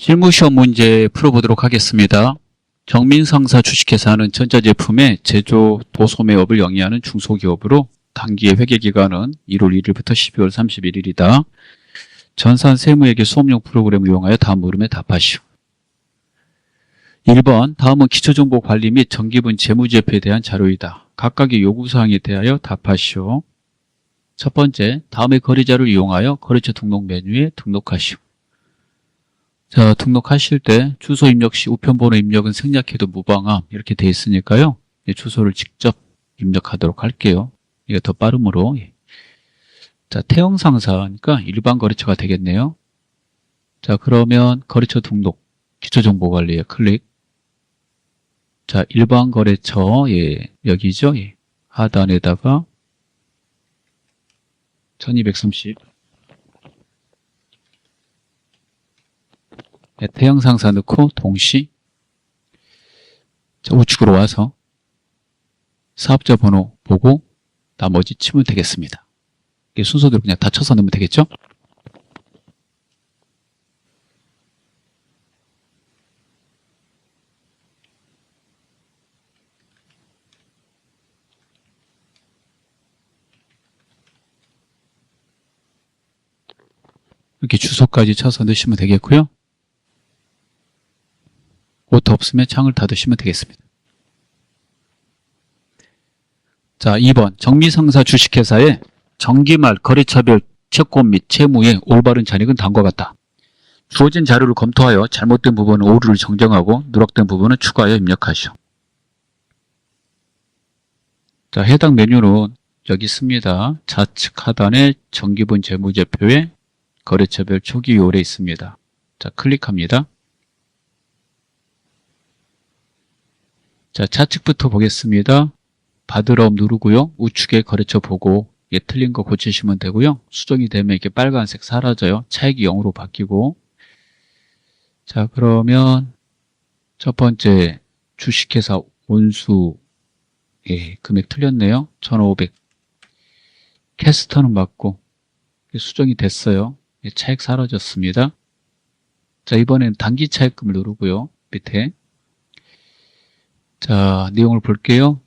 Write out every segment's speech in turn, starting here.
실무시험 문제 풀어보도록 하겠습니다. 정민상사 주식회사는 전자제품의 제조, 도소매업을 영위하는 중소기업으로 단기의 회계기간은 1월 1일부터 12월 31일이다. 전산 세무회계 수업용 프로그램을 이용하여 다음 물음에 답하시오. 1번, 다음은 기초정보 관리 및 정기분 재무제표에 대한 자료이다. 각각의 요구사항에 대하여 답하시오. 첫 번째, 다음의 거래자를 이용하여 거래처 등록 메뉴에 등록하시오. 자, 등록하실 때 주소 입력 시 우편번호 입력은 생략해도 무방함 이렇게 돼 있으니까요. 주소를 직접 입력하도록 할게요. 이게 더 빠름으로. 자, 태형 상사니까 일반 거래처가 되겠네요. 자, 그러면 거래처 등록, 기초정보관리에 클릭. 자, 일반 거래처, 여기죠. 하단에다가 1230. 태형 상사 넣고 동시. 자, 우측으로 와서 사업자 번호 보고 나머지 치면 되겠습니다. 이게 순서대로 그냥 다 쳐서 넣으면 되겠죠? 이렇게 주소까지 쳐서 넣으시면 되겠고요. 오타 없으면 창을 닫으시면 되겠습니다. 자, 2번 정미상사 주식회사의 정기말 거래처별 채권 및 채무의 올바른 잔액은 다음과 같다. 주어진 자료를 검토하여 잘못된 부분은 오류를 정정하고 누락된 부분은 추가하여 입력하시오. 자, 해당 메뉴는 여기 있습니다. 좌측 하단에 정기분 재무제표에 거래처별 초기 요일에 있습니다. 자, 클릭합니다. 자, 좌측부터 보겠습니다. 받으러 누르고요. 우측에 거래처 보고 틀린 거 고치시면 되고요. 수정이 되면 이렇게 빨간색 사라져요. 차액이 0으로 바뀌고. 자, 그러면 첫 번째 주식회사 온수 금액 틀렸네요. 1,500. 캐스터는 맞고 수정이 됐어요. 차액 사라졌습니다. 자, 이번엔 단기 차액금을 누르고요. 밑에. 자, 내용을 볼게요.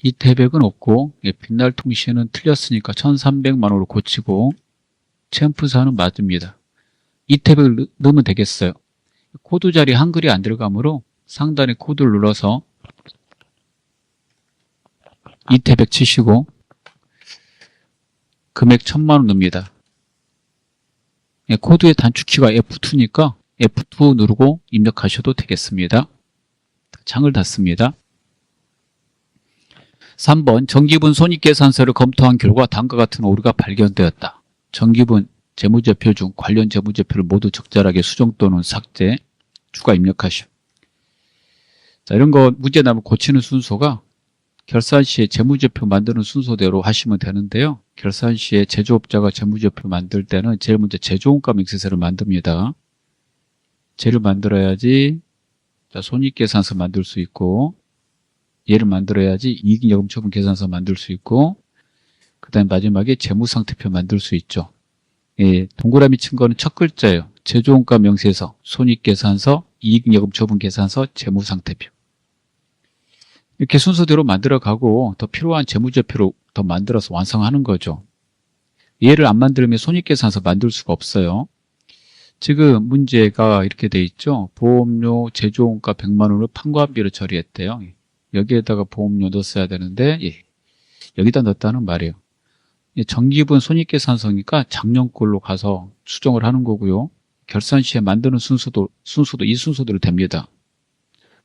이태백은 없고 빛날 통신은 틀렸으니까 1,300만 원으로 고치고 챔프사는 맞습니다. 이태백을 넣으면 되겠어요. 코드 자리 한글이 안 들어가므로 상단에 코드를 눌러서 이태백 치시고 금액 1,000만 원 넣습니다. 코드의 단축키가 F2니까 F2 누르고 입력하셔도 되겠습니다. 창을 닫습니다. 3번 정기분 손익계산서를 검토한 결과 다음과 같은 오류가 발견되었다. 정기분 재무제표 중 관련 재무제표를 모두 적절하게 수정 또는 삭제, 추가 입력하시오. 자, 이런 거 문제 나면 고치는 순서가 결산 시에 재무제표 만드는 순서대로 하시면 되는데요. 결산 시에 제조업자가 재무제표 만들 때는 제일 먼저 제조원가 명세서를 만듭니다. 제를 만들어야지 자, 손익계산서 만들 수 있고 얘를 만들어야지 이익여금처분 계산서 만들 수 있고 그 다음에 마지막에 재무상태표 만들 수 있죠. 동그라미 친 거는 첫 글자예요. 제조원가 명세서, 손익계산서, 이익여금처분 계산서, 재무상태표. 이렇게 순서대로 만들어가고 더 필요한 재무제표로 더 만들어서 완성하는 거죠. 얘를 안 만들면 손익계산서 만들 수가 없어요. 지금 문제가 이렇게 돼 있죠. 보험료 제조원가 100만 원을 판관비로 처리했대요. 여기에다가 보험료 넣었어야 되는데 여기다 넣었다는 말이에요. 정기분 손익계산서니까 작년 걸로 가서 수정을 하는 거고요. 결산 시에 만드는 순서도 이 순서대로 됩니다.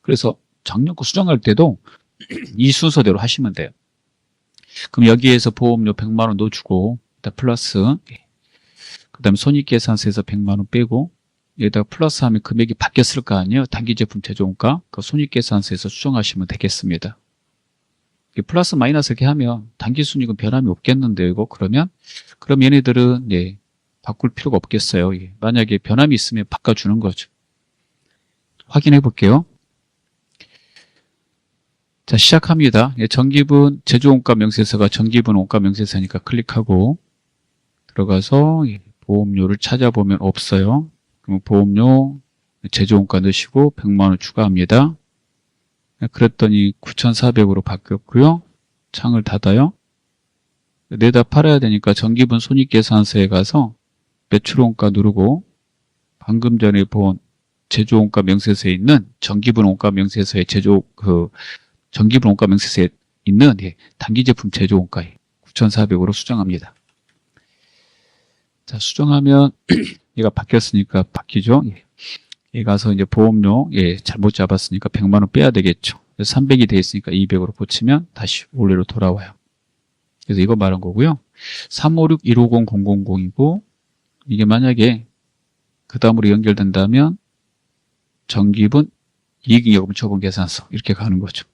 그래서 작년 거 수정할 때도 이 순서대로 하시면 돼요. 그럼 여기에서 보험료 100만 원 넣어주고 플러스 그 다음에 손익계산서에서 100만 원 빼고 여기다가 플러스 하면 금액이 바뀌었을 거 아니에요. 단기제품 제조원가 그 손익계산서에서 수정하시면 되겠습니다. 플러스 마이너스 이렇게 하면 단기순이익은 변함이 없겠는데요. 이거 그럼 얘네들은 바꿀 필요가 없겠어요. 만약에 변함이 있으면 바꿔주는 거죠. 확인해 볼게요. 자, 시작합니다. 정기분 제조원가 명세서가 정기분 원가 명세서니까 클릭하고 들어가서 보험료를 찾아보면 없어요. 그럼 보험료 제조원가 넣으시고 100만원 추가합니다. 그랬더니 9,400으로 바뀌었고요. 창을 닫아요. 내다 팔아야 되니까 전기분 손익계산서에 가서 매출원가 누르고 방금 전에 본 제조원가 명세서에 있는 전기분 원가 명세서에 전기분 원가 명세서에 있는 단기제품 제조원가에 9,400으로 수정합니다. 자, 수정하면 얘가 바뀌었으니까 바뀌죠. 얘 가서 이제 보험료 잘못 잡았으니까 100만원 빼야 되겠죠. 300이 돼 있으니까 200으로 고치면 다시 원래로 돌아와요. 그래서 이거 말한 거고요. 356-150-000이고 이게 만약에 그 다음으로 연결된다면 전기분 이익잉여금 처분 계산서 이렇게 가는 거죠.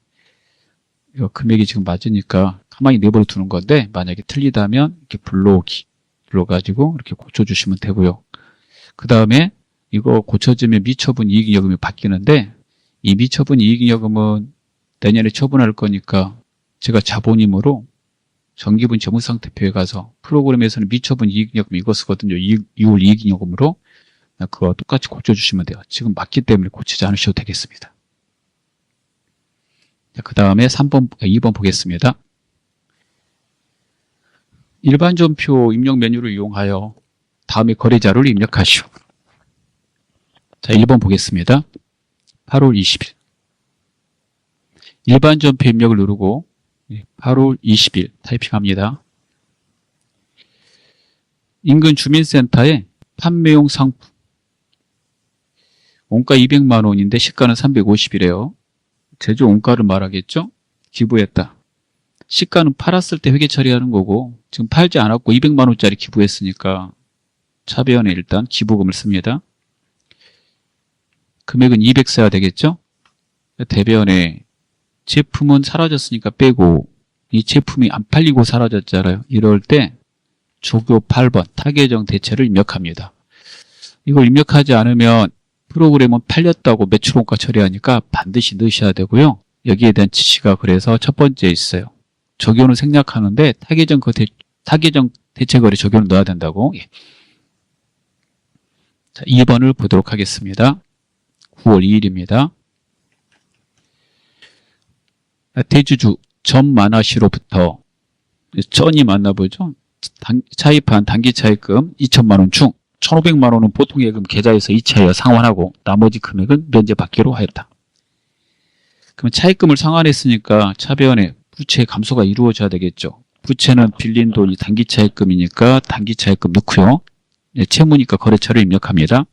이거 금액이 지금 맞으니까 가만히 내버려 두는 건데 만약에 틀리다면 이렇게 불러오기 불러가지고 이렇게 고쳐주시면 되고요. 그 다음에 이거 고쳐지면 미처분 이익잉여금이 바뀌는데 이 미처분 이익잉여금은 내년에 처분할 거니까 제가 자본임으로 전기분 재무상태표에 가서 프로그램에서는 미처분 이익잉여금 이거 쓰거든요. 이율 이익잉여금으로 그거 똑같이 고쳐주시면 돼요. 지금 맞기 때문에 고치지 않으셔도 되겠습니다. 그 다음에 2번 보겠습니다. 일반 전표 입력 메뉴를 이용하여 다음에 거래자료를 입력하시오. 자, 1번 보겠습니다. 8월 20일. 일반 전표 입력을 누르고 8월 20일 타이핑합니다. 인근 주민센터에 판매용 상품. 원가 200만 원인데 시가는 350이래요. 제조 원가를 말하겠죠? 기부했다. 시가는 팔았을 때 회계 처리하는 거고 지금 팔지 않았고 200만 원짜리 기부했으니까 차변에 일단 기부금을 씁니다. 금액은 200 써야 되겠죠? 대변에 제품은 사라졌으니까 빼고 이 제품이 안 팔리고 사라졌잖아요. 이럴 때 조교 8번 타계정 대체를 입력합니다. 이걸 입력하지 않으면 프로그램은 팔렸다고 매출원가 처리하니까 반드시 넣으셔야 되고요. 여기에 대한 지시가 그래서 첫 번째에 있어요. 적용은 생략하는데 타계정 대체거래 적용을 넣어야 된다고. 자, 2번을 보도록 하겠습니다. 9월 2일입니다. 대주주 전만화씨로부터 전이 맞나보죠. 차입한 단기 차입금 2천만 원 중 1,500만 원은 보통 예금 계좌에서 이체하여 상환하고 나머지 금액은 면제받기로 하였다. 그러면 차입금을 상환했으니까 차변에 부채 감소가 이루어져야 되겠죠. 부채는 빌린 돈이 단기 차입금이니까 단기 차입금 넣고요. 채무니까 거래처를 입력합니다.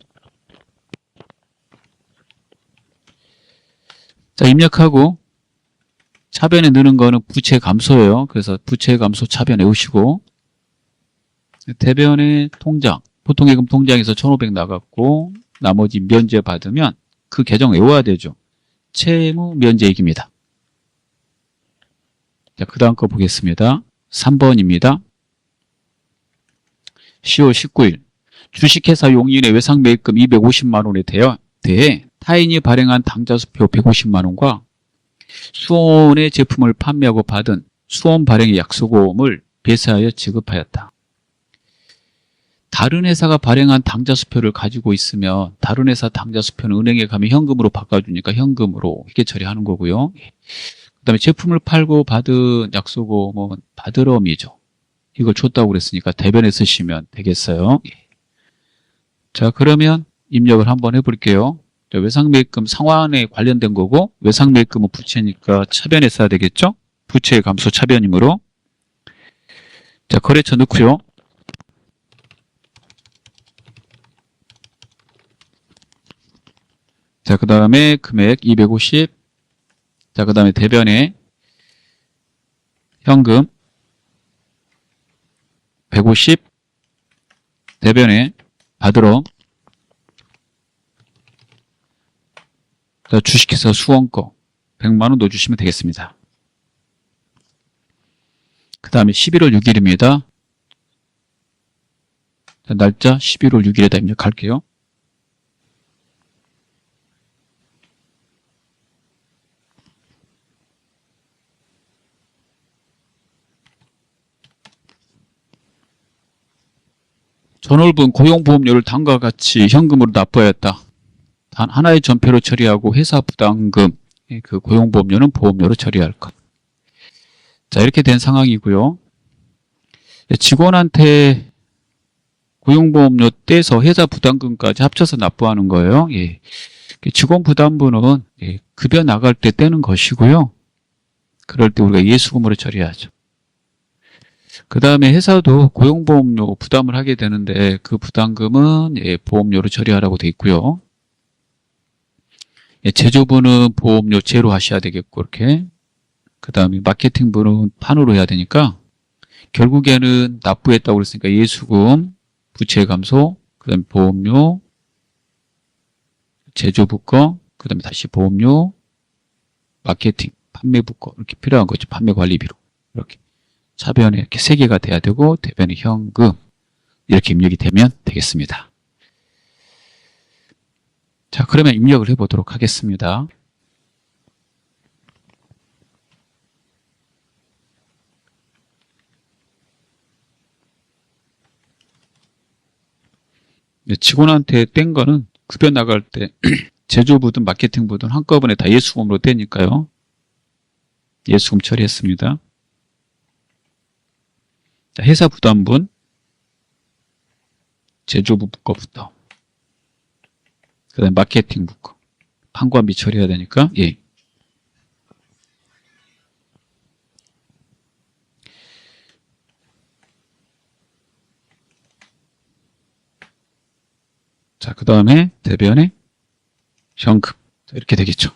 자, 입력하고 차변에 넣는 거는 부채 감소예요. 그래서 부채 감소 차변 외우시고 대변에 통장 보통 예금 통장에서 1,500 나갔고 나머지 면제 받으면 그 계정 외워야 되죠. 채무 면제액입니다. 자, 그 다음 거 보겠습니다. 3번입니다. 10월 19일 주식회사 용인의 외상매입금 250만 원에 대해 타인이 발행한 당좌수표 150만 원과 수원의 제품을 판매하고 받은 수원 발행의 약속금을 배세하여 지급하였다. 다른 회사가 발행한 당좌수표를 가지고 있으면 다른 회사 당좌수표는 은행에 가면 현금으로 바꿔주니까 현금으로 회계 처리하는 거고요. 그 다음에 제품을 팔고 받은 약속금은 받으럼이죠. 이걸 줬다고 그랬으니까 대변에 쓰시면 되겠어요. 자, 그러면 입력을 한번 해볼게요. 외상매입금 상환에 관련된 거고 외상매입금은 부채니까 차변에 써야 되겠죠? 부채 감소 차변이므로. 자, 거래처 넣고요. 자, 그 다음에 금액 250. 자, 그 다음에 대변에 현금 150. 대변에 받으러. 자, 주식회사 수원거 100만 원 넣어주시면 되겠습니다. 그 다음에 11월 6일입니다. 자, 날짜 11월 6일에다 입력할게요. 전월분 고용보험료를 다음과 같이 현금으로 납부하였다. 단 하나의 전표로 처리하고 회사 부담금, 그 고용보험료는 보험료로 처리할 것. 자, 이렇게 된 상황이고요. 직원한테 고용보험료 떼서 회사 부담금까지 합쳐서 납부하는 거예요. 예. 직원 부담부는 급여 나갈 때 떼는 것이고요. 그럴 때 우리가 예수금으로 처리하죠. 그 다음에 회사도 고용보험료 부담을 하게 되는데 그 부담금은 보험료로 처리하라고 돼 있고요. 제조부는 보험료 제로 하셔야 되겠고 이렇게. 그 다음에 마케팅부는 판으로 해야 되니까 결국에는 납부했다고 그랬으니까 예수금, 부채 감소, 그 다음에 보험료, 제조부 거, 그 다음에 다시 보험료, 마케팅, 판매부 거 이렇게 필요한 거죠. 판매 관리비로 이렇게 차변에 이렇게 3개가 돼야 되고 대변에 현금 이렇게 입력이 되면 되겠습니다. 자, 그러면 입력을 해보도록 하겠습니다. 직원한테 뗀 거는 급여 나갈 때 제조부든 마케팅부든 한꺼번에 다 예수금으로 떼니까요. 예수금 처리했습니다. 자, 회사 부담분 제조부 거부터 그 다음에 마케팅부 거 판관비 처리해야 되니까 예. 자, 그 다음에 대변에 현금 이렇게 되겠죠.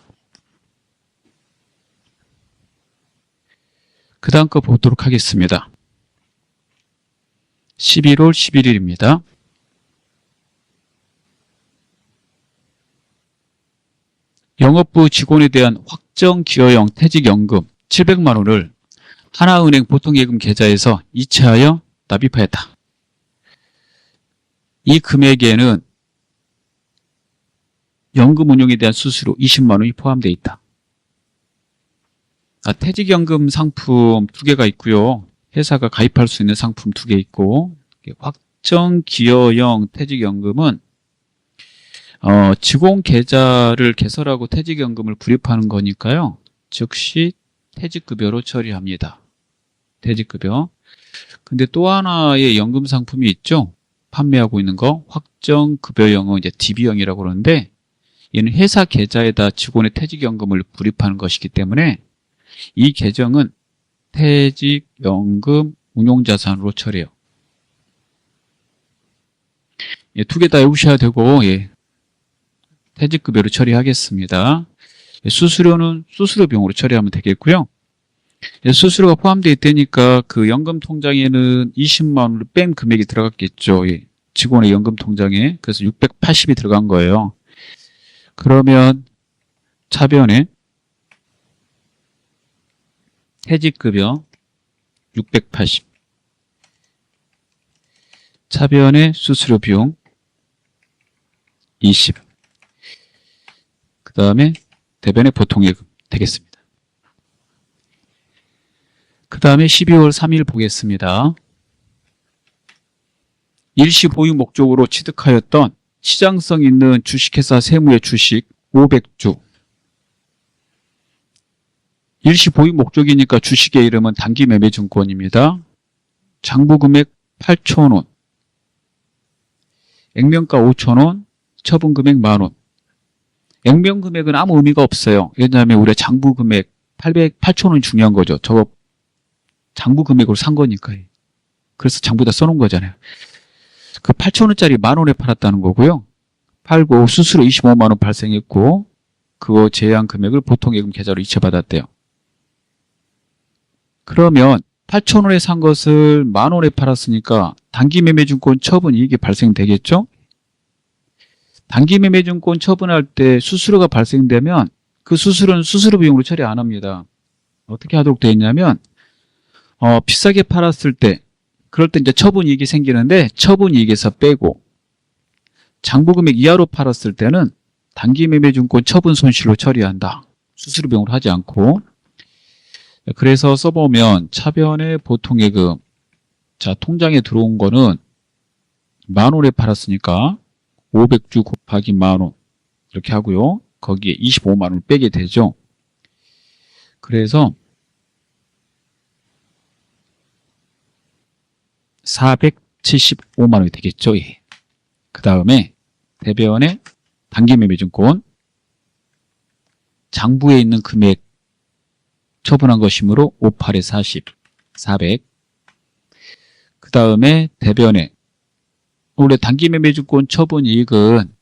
그 다음 거 보도록 하겠습니다. 11월 11일입니다. 영업부 직원에 대한 확정 기여형 퇴직연금 700만 원을 하나은행 보통예금 계좌에서 이체하여 납입하였다. 이 금액에는 연금 운용에 대한 수수료 20만 원이 포함되어 있다. 퇴직연금 상품 2개가 있고요. 회사가 가입할 수 있는 상품 2개 있고 확정 기여형 퇴직연금은 직원 계좌를 개설하고 퇴직연금을 불입하는 거니까요. 즉시 퇴직급여로 처리합니다. 퇴직급여. 근데 또 하나의 연금 상품이 있죠. 판매하고 있는 거 확정급여형은 이제 DB형이라고 그러는데 얘는 회사 계좌에다 직원의 퇴직연금을 불입하는 것이기 때문에 이 계정은 퇴직연금 운용자산으로 처리해요. 예, 2개 다 외우셔야 되고 퇴직급여로 처리하겠습니다. 수수료는 수수료비용으로 처리하면 되겠고요. 수수료가 포함되어 있다니까 그 연금 통장에는 20만 원을 뺀 금액이 들어갔겠죠. 직원의 연금 통장에. 그래서 680이 들어간 거예요. 그러면 차변에 퇴직급여 680 차변에 수수료 비용 20 그 다음에 대변의 보통예금 되겠습니다. 그 다음에 12월 3일 보겠습니다. 일시 보유 목적으로 취득하였던 시장성 있는 주식회사 세무의 주식 500주 일시 보유 목적이니까 주식의 이름은 단기매매증권입니다. 장부금액 8,000원 액면가 5,000원 처분금액 만원 액면금액은 아무 의미가 없어요. 왜냐하면 우리가 장부금액 8,000원이 중요한 거죠. 저거 장부금액으로 산 거니까. 그래서 장부에다 써놓은 거잖아요. 그 8,000원짜리 만원에 팔았다는 거고요. 팔고 수수료 25만 원 발생했고 그거 제외한 금액을 보통예금 계좌로 이체받았대요. 그러면 8,000원에 산 것을 만원에 팔았으니까 단기매매증권 처분 이익이 발생되겠죠? 단기매매증권 처분할 때 수수료가 발생되면 그 수수료는 수수료 비용으로 처리 안 합니다. 어떻게 하도록 되어 있냐면 비싸게 팔았을 때 그럴 때 이제 처분 이익이 생기는데 처분 이익에서 빼고 장부금액 이하로 팔았을 때는 단기매매증권 처분 손실로 처리한다. 수수료 비용으로 하지 않고. 그래서 써보면 차변의 보통예금 자 통장에 들어온 거는 만원에 팔았으니까 500주 곱하기 만원 이렇게 하고요. 거기에 25만 원을 빼게 되죠. 그래서 475만 원이 되겠죠. 예. 그 다음에 대변의 단기매매증권 장부에 있는 금액 처분한 것이므로 58에 40, 400. 그 다음에 대변에 원래 단기매매증권 처분 이익은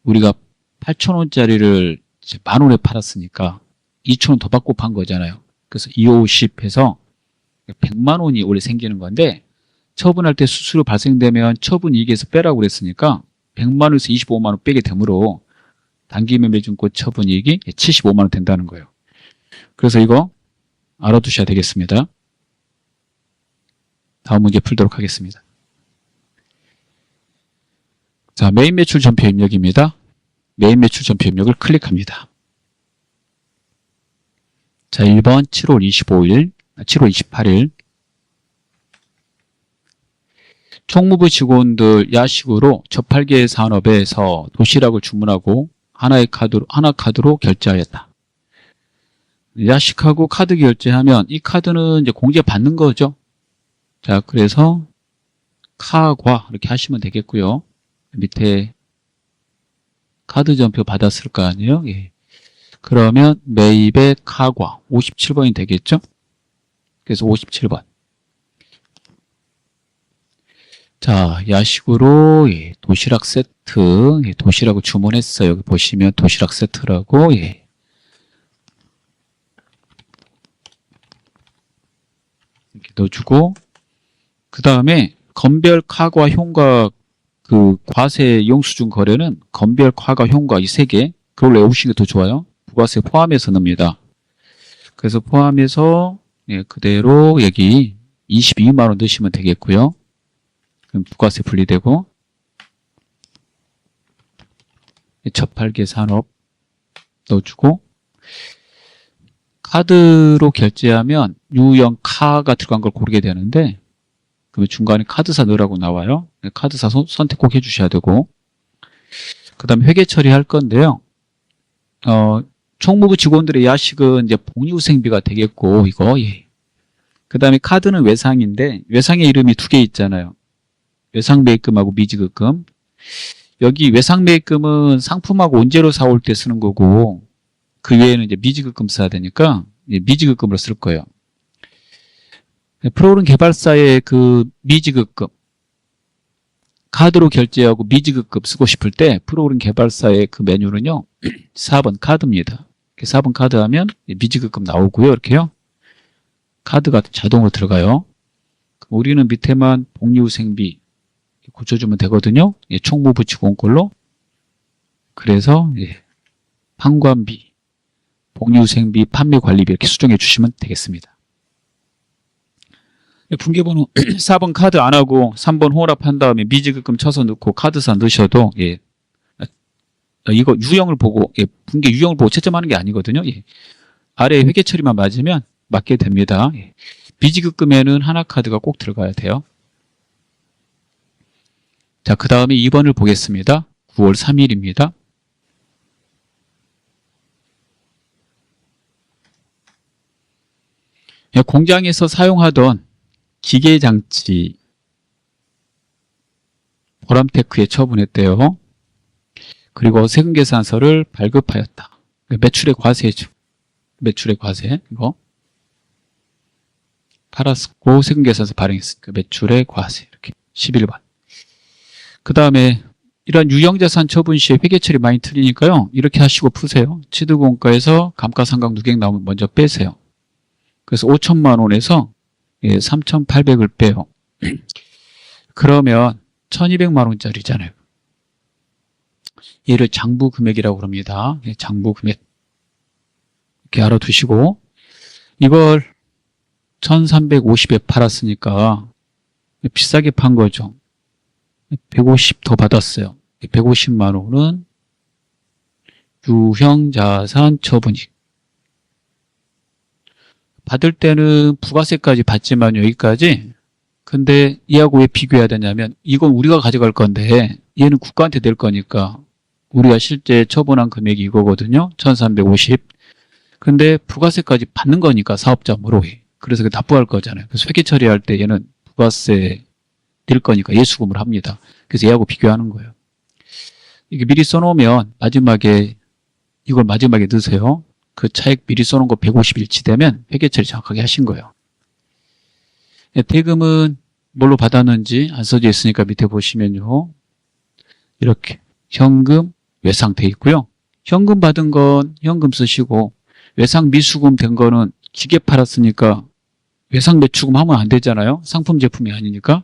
우리가 8,000원짜리를 이제 10,000원에 팔았으니까 2,000원 더 받고 판 거잖아요. 그래서 250 해서 100만 원이 원래 생기는 건데 처분할 때 수수료 발생되면 처분 이익에서 빼라고 그랬으니까 100만 원에서 25만 원 빼게 되므로 단기매매증권 처분 이익이 75만 원 된다는 거예요. 그래서 이거 알아두셔야 되겠습니다. 다음 문제 풀도록 하겠습니다. 자, 메인 매출 전표 입력입니다. 메인 매출 전표 입력을 클릭합니다. 자, 1번 7월 25일, 7월 28일 총무부 직원들 야식으로 저팔계 산업에서 도시락을 주문하고 하나 카드로 결제하였다. 야식하고 카드 결제하면 이 카드는 이제 공제 받는 거죠. 자, 그래서 카과 이렇게 하시면 되겠고요. 밑에 카드 전표 받았을 거 아니에요? 예. 그러면 매입의 카과 57번이 되겠죠? 그래서 57번. 자, 야식으로 예, 도시락 세트, 예, 도시락을 주문했어요. 여기 보시면 도시락 세트라고 예. 이렇게 넣어주고 그 다음에 건별 카과 효과 그 과세 영수증 거래는 건별 카과 효과 이 세 개 그걸 외우시는 게 더 좋아요. 부가세 포함해서 넣습니다. 그래서 포함해서 예, 그대로 여기 22만 원 넣으시면 되겠고요. 그럼 부가세 분리되고 저팔계 산업 넣어주고 카드로 결제하면 유형 카가 들어간 걸 고르게 되는데 그러면 중간에 카드사 넣으라고 나와요. 카드사 선택 꼭 해주셔야 되고 그 다음에 회계 처리할 건데요. 총무부 직원들의 야식은 이제 복리후생비가 되겠고 이거 예. 그 다음에 카드는 외상인데 외상의 이름이 두 개 있잖아요. 외상매입금하고 미지급금. 여기 외상매입금은 상품하고 원재료 사올 때 쓰는 거고 그 외에는 이제 미지급금 써야 되니까 미지급금으로 쓸 거예요. 프로그램 개발사의 그 미지급금 카드로 결제하고 미지급금 쓰고 싶을 때 프로그램 개발사의 그 메뉴는요 4번 카드입니다. 4번 카드 하면 미지급금 나오고요. 이렇게요. 카드가 자동으로 들어가요. 우리는 밑에만 복리후생비 고쳐주면 되거든요. 예, 총무부 직원 걸로. 그래서 예, 판관비, 복리후생비, 판매관리비 이렇게 수정해 주시면 되겠습니다. 예, 분계번호 4번 카드 안 하고 3번 호납한 다음에 미지급금 쳐서 넣고 카드사 넣으셔도 예, 이거 유형을 보고 예, 분계 유형을 보고 채점하는 게 아니거든요. 예, 아래 회계 처리만 맞으면 맞게 됩니다. 예. 미지급금에는 하나카드가 꼭 들어가야 돼요. 자, 그 다음에 2번을 보겠습니다. 9월 3일입니다. 공장에서 사용하던 기계장치 보람테크에 처분했대요. 그리고 세금계산서를 발급하였다. 매출의 과세죠. 매출의 과세 이거 팔았고 세금계산서 발행했으니까 매출의 과세 이렇게 11번. 그 다음에 이런 유형자산 처분 시에 회계처리 많이 틀리니까요. 이렇게 하시고 푸세요. 취득원가에서 감가상각 누객 나오면 먼저 빼세요. 그래서 5천만 원에서 3,800을 빼요. 그러면 1,200만 원짜리잖아요. 얘를 장부 금액이라고 그럽니다. 장부 금액. 이렇게 알아두시고 이걸 1,350에 팔았으니까 비싸게 판 거죠. 150 더 받았어요. 150만 원은 유형자산 처분이익. 받을 때는 부가세까지 받지만 여기까지. 근데 얘하고 왜 비교해야 되냐면 이건 우리가 가져갈 건데 얘는 국가한테 낼 거니까 우리가 실제 처분한 금액이 이거거든요. 1350. 근데 부가세까지 받는 거니까 사업자모로. 그래서 납부할 거잖아요. 그래서 회계 처리할 때 얘는 부가세 낼 거니까 예수금을 합니다. 그래서 얘하고 비교하는 거예요. 이게 미리 써놓으면 이걸 마지막에 넣으세요. 그 차액 미리 써놓은 거 150 일치되면 회계 처리 정확하게 하신 거예요. 대금은 뭘로 받았는지 안 써져 있으니까 밑에 보시면요. 이렇게 현금, 외상 돼 있고요. 현금 받은 건 현금 쓰시고 외상 미수금 된 거는 기계 팔았으니까 외상 매출금 하면 안 되잖아요. 상품 제품이 아니니까.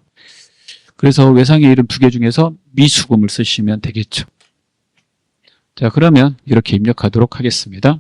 그래서 외상의 이름 두 개 중에서 미수금을 쓰시면 되겠죠. 자, 그러면 이렇게 입력하도록 하겠습니다.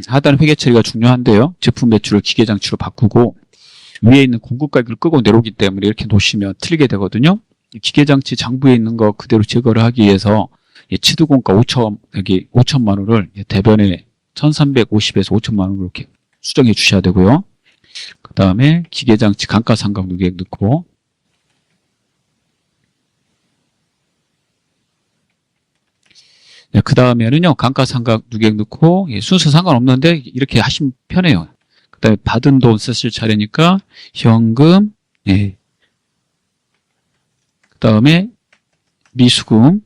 하단 회계 처리가 중요한데요. 제품 매출을 기계장치로 바꾸고 위에 있는 공급가격을 끄고 내려오기 때문에 이렇게 놓으시면 틀리게 되거든요. 기계장치 장부에 있는 거 그대로 제거를 하기 위해서 취득원가 5천만 원을 대변에 1350에서 5천만 원으로 이렇게 수정해 주셔야 되고요. 그 다음에 기계장치 감가상각 누계액 넣고 그 다음에는요, 감가상각 누계액 넣고, 순서 상관없는데, 이렇게 하시면 편해요. 그 다음에 받은 돈 쓰실 차례니까, 현금, 그 다음에 미수금,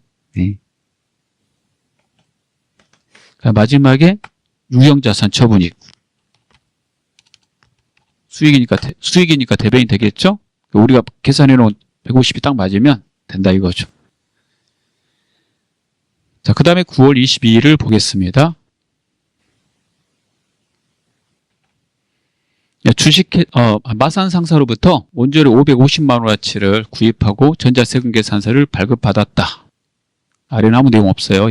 마지막에 유형자산 처분익. 수익이니까 대변이 되겠죠? 우리가 계산해 놓은 150이 딱 맞으면 된다 이거죠. 자, 그 다음에 9월 22일을 보겠습니다. 마산상사로부터 원재료 550만 원어치를 구입하고 전자세금 계산서를 발급받았다. 아래는 아무 내용 없어요.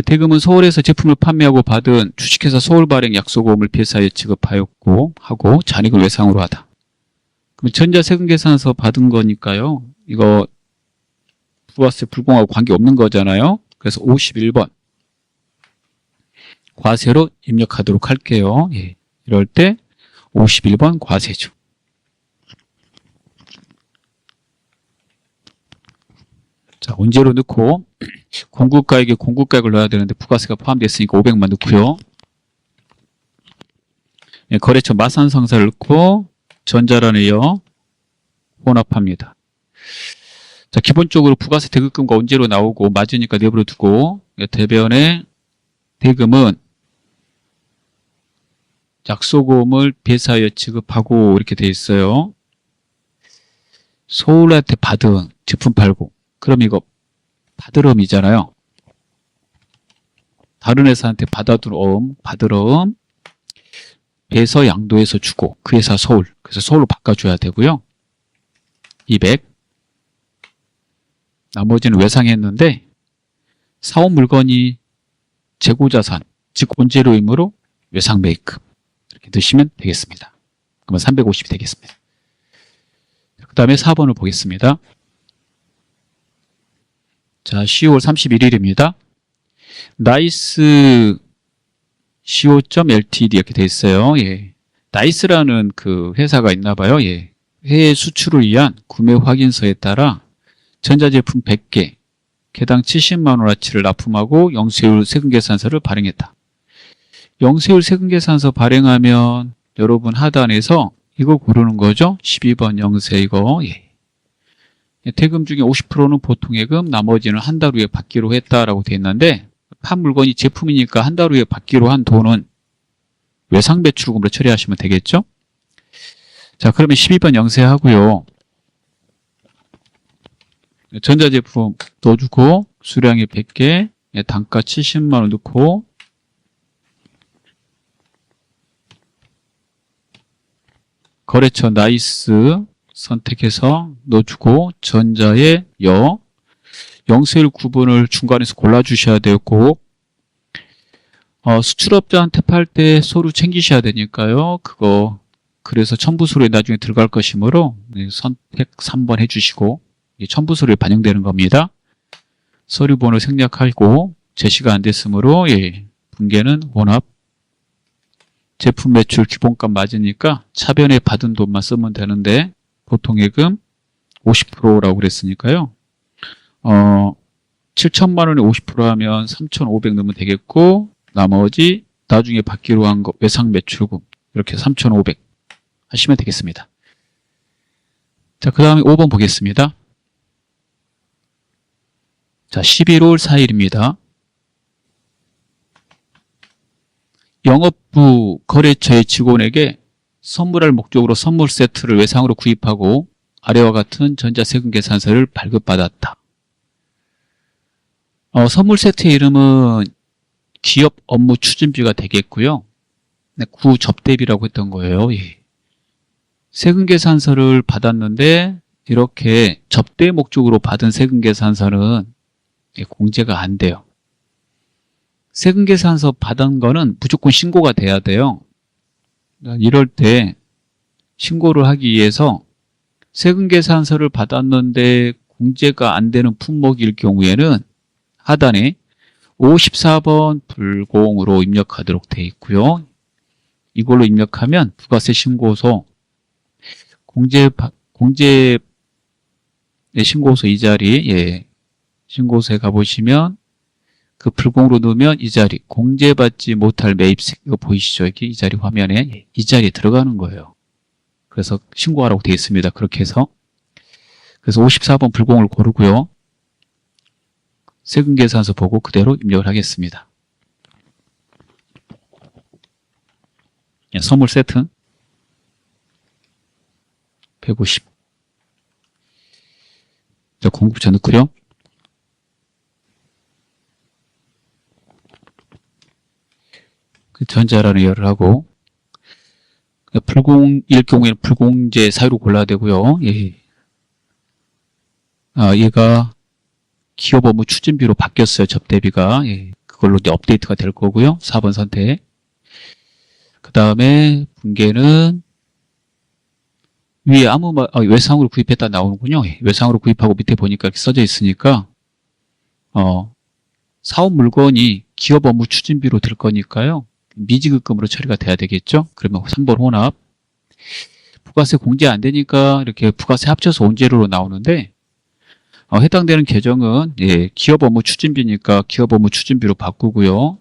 대금은 서울에서 제품을 판매하고 받은 주식회사 서울발행 약소금을 회사에 지급하였고 하고 잔액을 외상으로 하다. 그럼 전자세금 계산서 받은 거니까요. 이거 부가세 불공하고 관계없는 거잖아요. 그래서 51번 과세로 입력하도록 할게요. 이럴 때 51번 과세죠. 자, 원재료 넣고 공급가액에 공급가액을 넣어야 되는데 부가세가 포함됐으니까 500만 넣고요. 거래처 마산상사를 넣고 전자란에요. 혼합합니다. 자, 기본적으로 부가세 대급금과 원재료 나오고 맞으니까 내버려 두고 대변에 대금은 약소금을 회사에 지급하고 이렇게 돼 있어요. 서울한테 받은 제품 팔고 그럼 이거 받으럼이잖아요. 다른 회사한테 받으럼 배서 양도해서 주고 그 회사 서울 그래서 서울로 바꿔줘야 되고요. 200 나머지는 외상했는데 사온 물건이 재고자산, 즉 원재료이므로 외상매입금 이렇게 넣으시면 되겠습니다. 그러면 350이 되겠습니다. 그 다음에 4번을 보겠습니다. 자, 10월 31일입니다. 나이스 co.ltd 이렇게 돼 있어요. 나이스라는 그 회사가 있나 봐요. 해외 수출을 위한 구매 확인서에 따라 전자제품 100개, 개당 70만 원어치를 납품하고 영세율 세금계산서를 발행했다. 영세율 세금계산서 발행하면 여러분 하단에서 이거 고르는 거죠. 12번 영세 이거. 대금 중에 50%는 보통예금, 나머지는 한 달 후에 받기로 했다라고 돼 있는데 판 물건이 제품이니까 한 달 후에 받기로 한 돈은 외상배출금으로 처리하시면 되겠죠. 자, 그러면 12번 영세하고요. 전자제품 넣어주고 수량이 100개, 단가 70만 원 넣고 거래처 나이스 선택해서 넣어주고 전자의 영세율 구분을 중간에서 골라주셔야 되고 수출업자한테 팔 때 서류 챙기셔야 되니까요. 그거 그래서 첨부서류에 나중에 들어갈 것이므로 선택 3번 해주시고 첨부서류에 반영되는 겁니다. 서류번호 생략하고 제시가 안 됐으므로 분계는 혼합. 제품 매출 기본값 맞으니까 차변에 받은 돈만 쓰면 되는데 보통예금 50%라고 그랬으니까요. 7천만 원에 50% 하면 3,500 넣으면 되겠고, 나머지 나중에 받기로 한 거 외상 매출금 이렇게 3,500 하시면 되겠습니다. 자, 그 다음에 5번 보겠습니다. 자, 11월 4일입니다. 영업부 거래처의 직원에게 선물할 목적으로 선물 세트를 외상으로 구입하고 아래와 같은 전자세금계산서를 발급받았다. 선물 세트의 이름은 기업 업무 추진비가 되겠고요. 구접대비라고 했던 거예요. 세금계산서를 받았는데 이렇게 접대 목적으로 받은 세금계산서는 공제가 안 돼요. 세금계산서 받은 거는 무조건 신고가 돼야 돼요. 이럴 때 신고를 하기 위해서 세금계산서를 받았는데 공제가 안 되는 품목일 경우에는 하단에 54번 불공으로 입력하도록 되어 있고요. 이걸로 입력하면 부가세 신고서 공제 신고서 이 자리 신고서에 가보시면 그 불공으로 넣으면 이 자리 공제받지 못할 매입세 이거 보이시죠? 여기 이 자리 화면에 이 자리에 들어가는 거예요. 그래서 신고하라고 되어 있습니다. 그렇게 해서 그래서 54번 불공을 고르고요. 세금계산서 보고 그대로 입력을 하겠습니다. 선물 세트 150 자, 공급처 넣고요. 전자라는 열을 하고 불공일 경우에는 불공제 사유로 골라야 되고요. 얘가 기업 업무 추진비로 바뀌었어요. 접대비가. 그걸로 이제 업데이트가 될 거고요. 4번 선택. 그 다음에 분계는 위에 외상으로 구입했다 나오는군요. 외상으로 구입하고 밑에 보니까 이렇게 써져 있으니까 사업 물건이 기업 업무 추진비로 들 거니까요. 미지급금으로 처리가 돼야 되겠죠. 그러면 3번 혼합. 부가세 공제 안 되니까 이렇게 부가세 합쳐서 온재료로 나오는데 해당되는 계정은 기업 업무 추진비니까 기업 업무 추진비로 바꾸고요.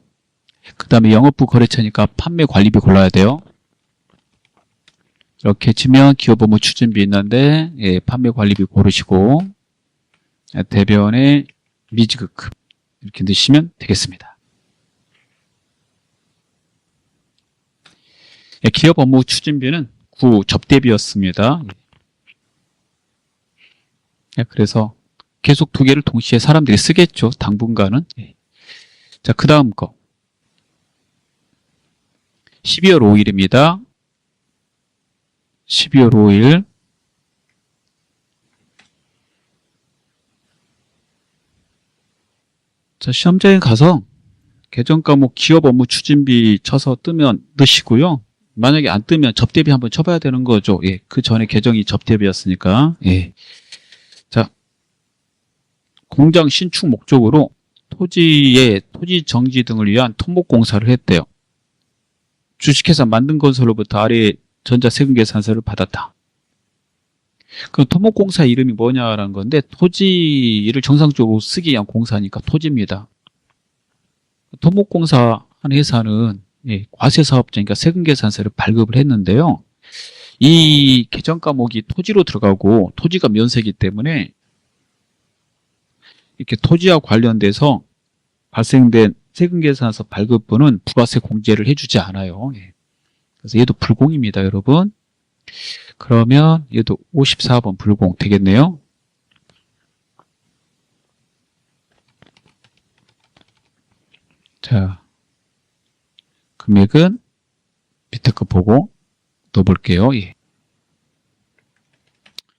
그 다음에 영업부 거래처니까 판매 관리비 골라야 돼요. 이렇게 치면 기업 업무 추진비 있는데 판매 관리비 고르시고 대변에 미지급금 이렇게 넣으시면 되겠습니다. 기업 업무 추진비는 구접대비였습니다. 그래서 계속 두 개를 동시에 사람들이 쓰겠죠. 당분간은. 자, 그 다음 거. 12월 5일입니다. 12월 5일. 자, 시험장에 가서 계정 과목 기업 업무 추진비 쳐서 뜨면 넣으시고요. 만약에 안 뜨면 접대비 한번 쳐봐야 되는 거죠. 그 전에 계정이 접대비였으니까. 자, 공장 신축 목적으로 토지 정지 등을 위한 토목공사를 했대요. 주식회사 만든 건설로부터 아래 전자세금계산서를 받았다. 그럼 토목공사 이름이 뭐냐라는 건데 토지를 정상적으로 쓰기 위한 공사니까 토지입니다. 토목공사 한 회사는 과세사업자니까 세금계산서를 발급을 했는데요. 이 계정 과목이 토지로 들어가고 토지가 면세이기 때문에 이렇게 토지와 관련돼서 발생된 세금계산서 발급분은 부가세 공제를 해주지 않아요. 그래서 얘도 불공입니다, 여러분. 그러면 얘도 54번 불공 되겠네요. 자, 금액은 밑에 거 보고 넣어볼게요.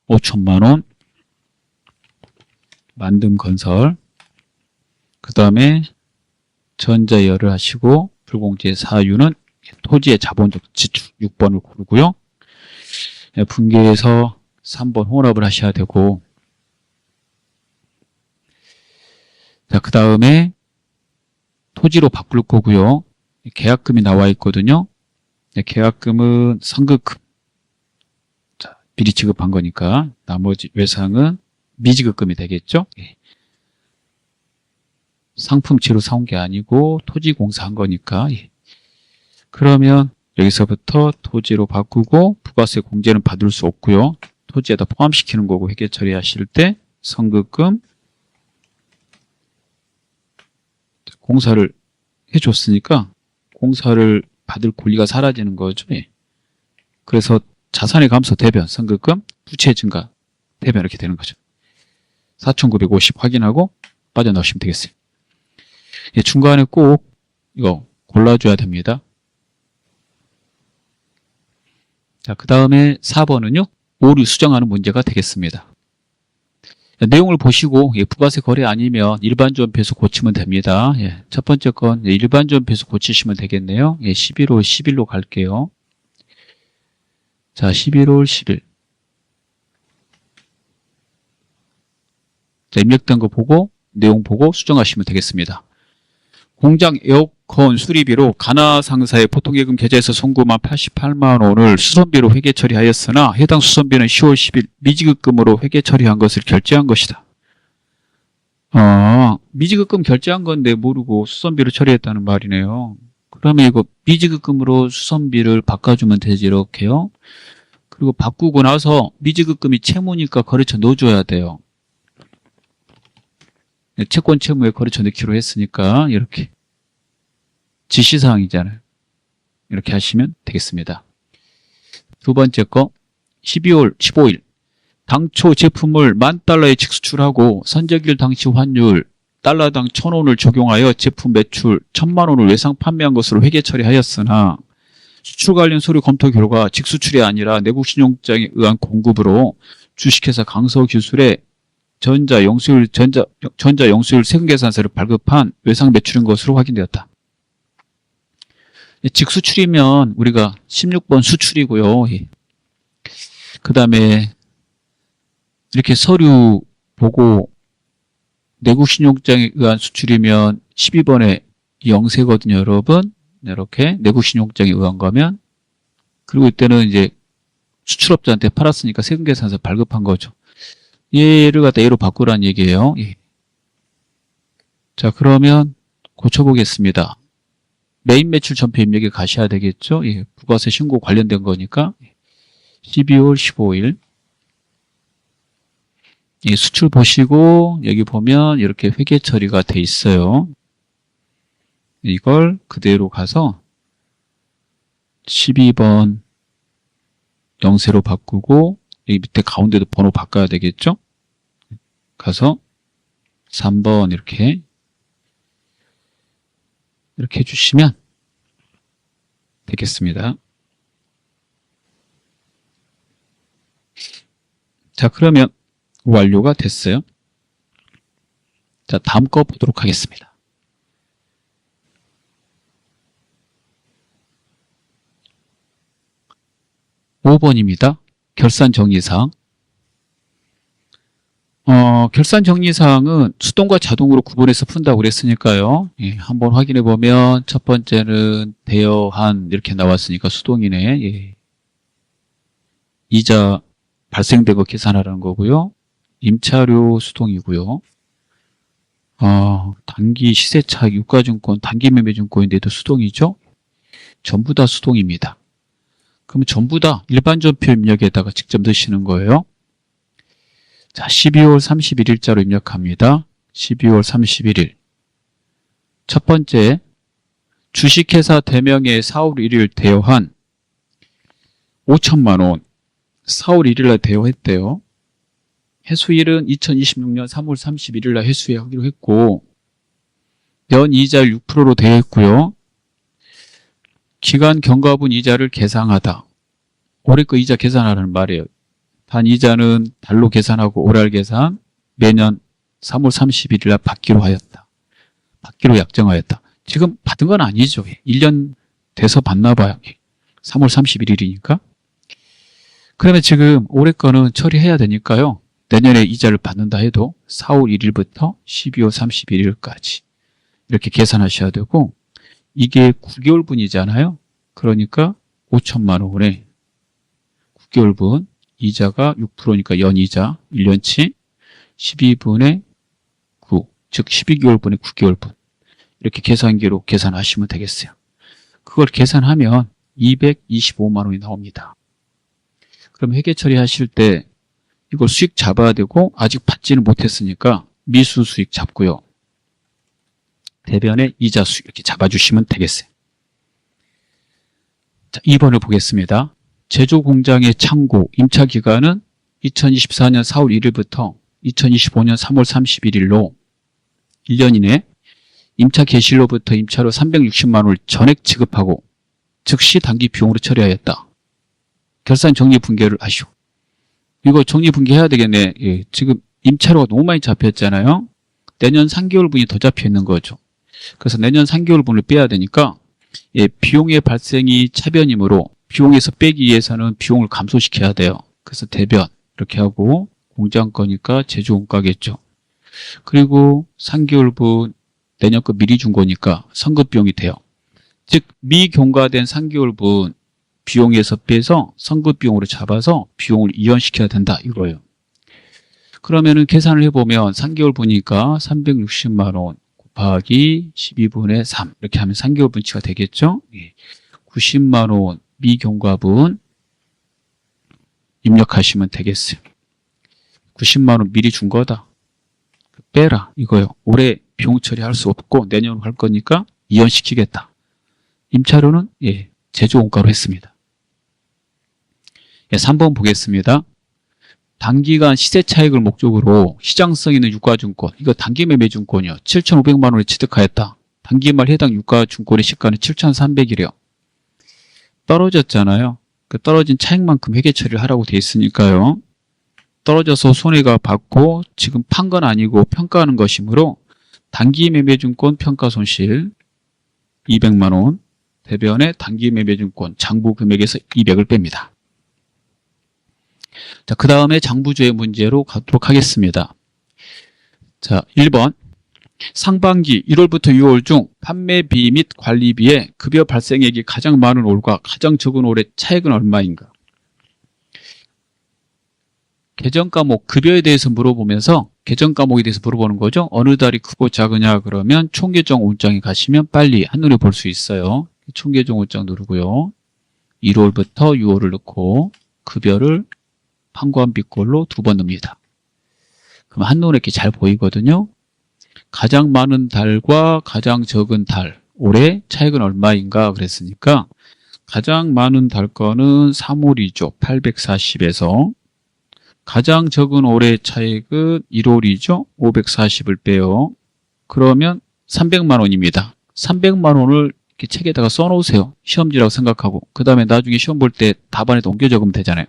5천만 원. 만듦건설. 그 다음에 전자열을 하시고 불공제 사유는 토지의 자본적 지출 6번을 고르고요. 분계해서 3번 혼합을 하셔야 되고, 자, 그 다음에 토지로 바꿀 거고요. 계약금이 나와 있거든요. 계약금은 선급금. 자, 미리 지급한 거니까 나머지 외상은 미지급금이 되겠죠. 상품치로 사온 게 아니고 토지 공사한 거니까. 그러면 여기서부터 토지로 바꾸고 부가세 공제는 받을 수 없고요. 토지에다 포함시키는 거고 회계 처리하실 때 선급금 공사를 해줬으니까 공사를 받을 권리가 사라지는 거죠. 그래서 자산의 감소 대변, 선급금, 부채 증가 대변 이렇게 되는 거죠. 4,950 확인하고 빠져나오시면 되겠어요. 중간에 꼭 이거 골라줘야 됩니다. 자, 그 다음에 4번은요. 오류 수정하는 문제가 되겠습니다. 내용을 보시고 부가세 거래 아니면 일반지원 배수 고치면 됩니다. 첫 번째 건 일반지원 배수 고치시면 되겠네요. 11월 10일로 갈게요. 자, 11월 10일. 자, 입력된 거 보고 내용 보고 수정하시면 되겠습니다. 공장 에어컨 수리비로 가나상사의 보통예금 계좌에서 송금한 88만 원을 수선비로 회계 처리하였으나 해당 수선비는 10월 10일 미지급금으로 회계 처리한 것을 결제한 것이다. 미지급금 결제한 건데 모르고 수선비로 처리했다는 말이네요. 그러면 이거 미지급금으로 수선비를 바꿔주면 되지 이렇게요. 그리고 바꾸고 나서 미지급금이 채무니까 거래처 넣어줘야 돼요. 채권 채무에 거래처 넣기로 했으니까 이렇게 지시사항이잖아요. 이렇게 하시면 되겠습니다. 두 번째 거 12월 15일 당초 제품을 $10,000에 직수출하고 선적일 당시 환율 달러당 1,000원을 적용하여 제품 매출 1,000만 원을 외상 판매한 것으로 회계 처리하였으나 수출 관련 서류 검토 결과 직수출이 아니라 내국 신용장에 의한 공급으로 주식회사 강서기술에 전자 영수율 세금계산서를 발급한 외상 매출인 것으로 확인되었다. 직수출이면 우리가 16번 수출이고요. 그 다음에 이렇게 서류 보고 내국 신용장에 의한 수출이면 12번에 영세거든요, 여러분. 이렇게 내국 신용장에 의한 거면. 그리고 이때는 이제 수출업자한테 팔았으니까 세금계산서 발급한 거죠. 얘를 갖다 얘로 바꾸라는 얘기예요. 자, 그러면 고쳐보겠습니다. 메인 매출 전표 입력에 가셔야 되겠죠. 부가세 신고 관련된 거니까 12월 15일 수출 보시고 여기 보면 이렇게 회계 처리가 돼 있어요. 이걸 그대로 가서 12번 영세로 바꾸고 여기 밑에 가운데도 번호 바꿔야 되겠죠? 가서 3번 이렇게 해주시면 되겠습니다. 자, 그러면 완료가 됐어요. 자, 다음 거 보도록 하겠습니다. (5번입니다) 결산정리사항. 결산정리사항은 수동과 자동으로 구분해서 푼다고 그랬으니까요. 한번 확인해 보면 첫 번째는 대여한 이렇게 나왔으니까 수동이네. 이자 발생된 거 계산하라는 거고요. 임차료 수동이고요. 단기 시세차익 유가증권 단기매매증권인데도 수동이죠. 전부 다 수동입니다. 그럼 전부 다 일반전표 입력에다가 직접 넣으시는 거예요. 자, 12월 31일자로 입력합니다. 12월 31일. 첫 번째, 주식회사 대명에 4월 1일 대여한 5천만 원. 4월 1일날 대여했대요. 회수일은 2026년 3월 31일날 회수하기로 했고, 연이자율 6%로 대여했고요. 기간 경과분 이자를 계상하다. 올해 거 이자 계산하라는 말이에요. 단 이자는 달로 계산하고 월할 계산 매년 3월 31일날 받기로 하였다. 받기로 약정하였다. 지금 받은 건 아니죠. 1년 돼서 받나 봐요. 3월 31일이니까. 그러면 지금 올해 거는 처리해야 되니까요. 내년에 이자를 받는다 해도 4월 1일부터 12월 31일까지 이렇게 계산하셔야 되고, 이게 9개월분이잖아요. 그러니까 5천만 원에 9개월분 이자가 6%니까 연이자 1년치 12분의 9, 즉 12개월분의 9개월분 이렇게 계산기로 계산하시면 되겠어요. 그걸 계산하면 225만 원이 나옵니다. 그럼 회계 처리하실 때 이걸 수익 잡아야 되고 아직 받지는 못했으니까 미수 수익 잡고요. 대변에 이자 수익 이렇게 잡아주시면 되겠어요. 자, 2번을 보겠습니다. 제조 공장의 창고 임차 기간은 2024년 4월 1일부터 2025년 3월 31일로 1년 이내 임차 개시로부터 임차료 360만 원을 전액 지급하고 즉시 단기 비용으로 처리하였다. 결산 정리분계를 하시오. 이거 정리분계해야 되겠네. 예, 지금 임차료가 너무 많이 잡혔잖아요. 내년 3개월분이 더 잡혀 있는 거죠. 그래서 내년 3개월분을 빼야 되니까 예, 비용의 발생이 차변이므로 비용에서 빼기 위해서는 비용을 감소시켜야 돼요. 그래서 대변 이렇게 하고 공장 거니까 제조원가겠죠. 그리고 3개월분 내년 거 미리 준 거니까 선급비용이 돼요. 즉 미경과된 3개월분 비용에서 빼서 선급비용으로 잡아서 비용을 이연시켜야 된다 이거예요. 그러면은 계산을 해보면 3개월분이니까 360만 원 곱하기 12분의 3 이렇게 하면 3개월분치가 되겠죠. 90만 원 미경과분 입력하시면 되겠어요. 90만 원 미리 준 거다. 빼라 이거요. 올해 비용 처리할 수 없고 내년으로 할 거니까 이연시키겠다. 임차료는 예, 제조원가로 했습니다. 예, 3번 보겠습니다. 단기간 시세 차익을 목적으로 시장성 있는 유가증권, 이거 단기 매매증권이요. 7,500만 원에 취득하였다. 단기말 해당 유가증권의 시가는 7,300이래요. 떨어졌잖아요. 그 떨어진 차익만큼 회계 처리를 하라고 돼 있으니까요. 떨어져서 손해가 받고 지금 판 건 아니고 평가하는 것이므로 단기 매매증권 평가손실 200만 원, 대변에 단기 매매증권 장부 금액에서 200을 뺍니다. 자, 그 다음에 장부조회 문제로 가도록 하겠습니다. 자, 1번. 상반기 1월부터 6월 중 판매비 및 관리비의 급여 발생액이 가장 많은 올과 가장 적은 올의 차액은 얼마인가? 계정 과목 급여에 대해서 물어보면서 계정 과목에 대해서 물어보는 거죠. 어느 달이 크고 작으냐 그러면 총계정 온장에 가시면 빨리 한눈에 볼 수 있어요. 총계정 온장 누르고요. 1월부터 6월을 넣고 급여를 판관비꼴로 2번 넣습니다. 그럼 한눈에 이렇게 잘 보이거든요. 가장 많은 달과 가장 적은 달 올해 차익은 얼마인가 그랬으니까 가장 많은 달 거는 3월이죠. 840에서 가장 적은 올해 차익은 1월이죠. 540을 빼요. 그러면 300만 원입니다. 300만 원을 이렇게 책에다가 써놓으세요. 시험지라고 생각하고 그 다음에 나중에 시험 볼 때 답안에 옮겨 적으면 되잖아요.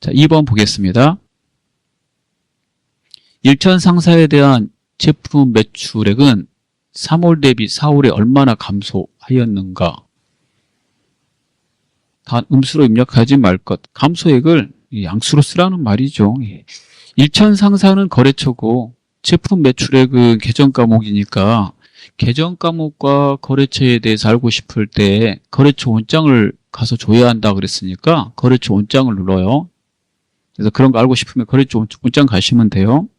자, 2번 보겠습니다. 일천 상사에 대한 제품 매출액은 3월 대비 4월에 얼마나 감소하였는가? 단 음수로 입력하지 말 것. 감소액을 양수로 쓰라는 말이죠. 일천 상사는 거래처고 제품 매출액은 계정 과목이니까 계정 과목과 거래처에 대해서 알고 싶을 때 거래처 원장을 가서 줘야 한다 그랬으니까 거래처 원장을 눌러요. 그래서 그런 거 알고 싶으면 거래처 원장 가시면 돼요.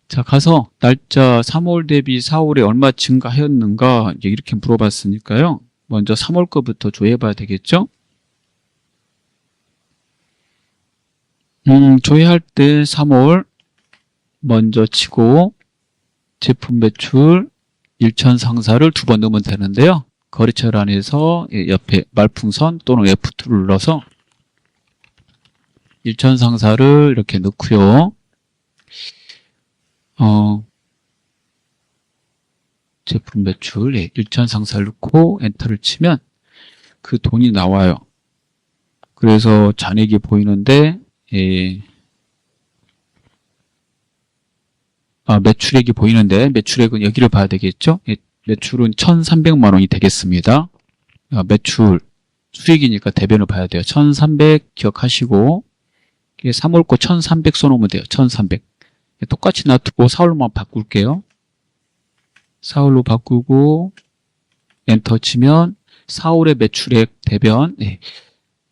자, 가서 날짜 3월 대비 4월에 얼마 증가하였는가 이렇게 물어봤으니까요. 먼저 3월 거부터 조회해봐야 되겠죠. 조회할 때 3월 먼저 치고 제품 매출 일천 상사를 2번 넣으면 되는데요. 거래처란에서 옆에 말풍선 또는 F2를 눌러서 일천 상사를 이렇게 넣고요. 제품 매출 일천 상사를 넣고 엔터를 치면 그 돈이 나와요. 그래서 잔액이 보이는데 매출액이 보이는데 매출액은 여기를 봐야 되겠죠. 매출은 1,300만 원이 되겠습니다. 매출 수익이니까 대변을 봐야 돼요. 1300 기억하시고 3월 거 1300 써놓으면 돼요. 1300. 똑같이 놔두고 4월로만 바꿀게요. 4월로 바꾸고 엔터 치면 4월의 매출액 대변,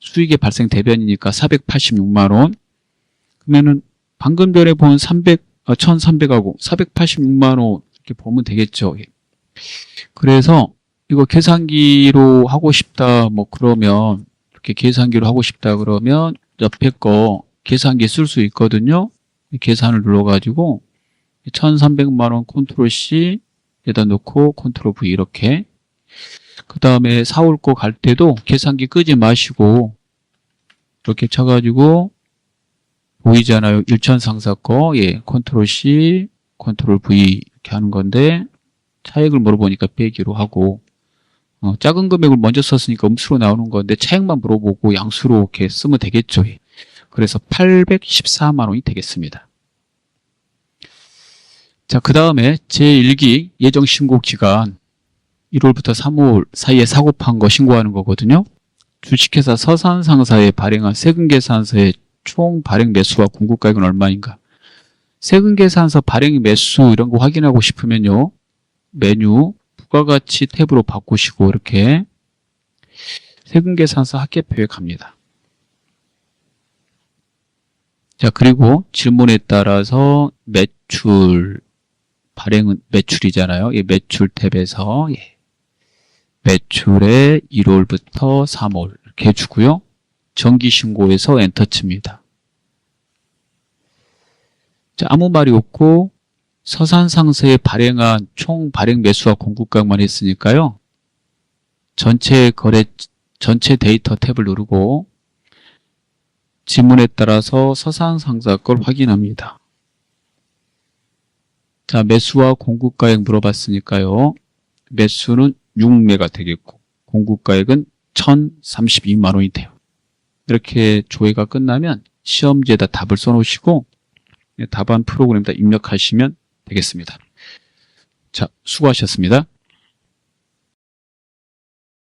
수익의 발생 대변이니까 486만원. 그러면은 방금 전에 본 1300하고 486만원 이렇게 보면 되겠죠. 그래서 이거 계산기로 하고 싶다 뭐 그러면 이렇게 계산기로 하고 싶다 그러면 옆에 거 계산기 쓸 수 있거든요. 계산을 눌러가지고 1300만원 컨트롤 C 여기다 놓고 컨트롤 V 이렇게. 그 다음에 4월 거 갈 때도 계산기 끄지 마시고 이렇게 쳐가지고 보이잖아요. 일천상사 거 컨트롤 C 컨트롤 V 이렇게 하는 건데 차액을 물어보니까 빼기로 하고 작은 금액을 먼저 썼으니까 음수로 나오는 건데 차액만 물어보고 양수로 이렇게 쓰면 되겠죠. 그래서 814만원이 되겠습니다. 자, 그 다음에 제1기 예정신고기간 1월부터 3월 사이에 사고판 거 신고하는 거거든요. 주식회사 서산상사에 발행한 세금계산서의 총 발행 매수와 공급가액은 얼마인가. 세금계산서 발행 매수 이런 거 확인하고 싶으면요. 메뉴 부가가치 탭으로 바꾸시고 이렇게 세금계산서 합계표에 갑니다. 자, 그리고 질문에 따라서 매출, 발행은 매출이잖아요. 이 매출 탭에서 매출의 1월부터 3월 이렇게 해주고요. 정기신고에서 엔터 칩니다. 자, 아무 말이 없고 서산상사에 발행한 총 발행 매수와 공급가액만 했으니까요. 전체 데이터 탭을 누르고 지문에 따라서 서산상사 걸 확인합니다. 자, 매수와 공급가액 물어봤으니까요. 매수는 6매가 되겠고 공급가액은 1032만원이 돼요. 이렇게 조회가 끝나면 시험지에다 답을 써놓으시고 답안 프로그램에다 입력하시면 되겠습니다. 자, 수고하셨습니다.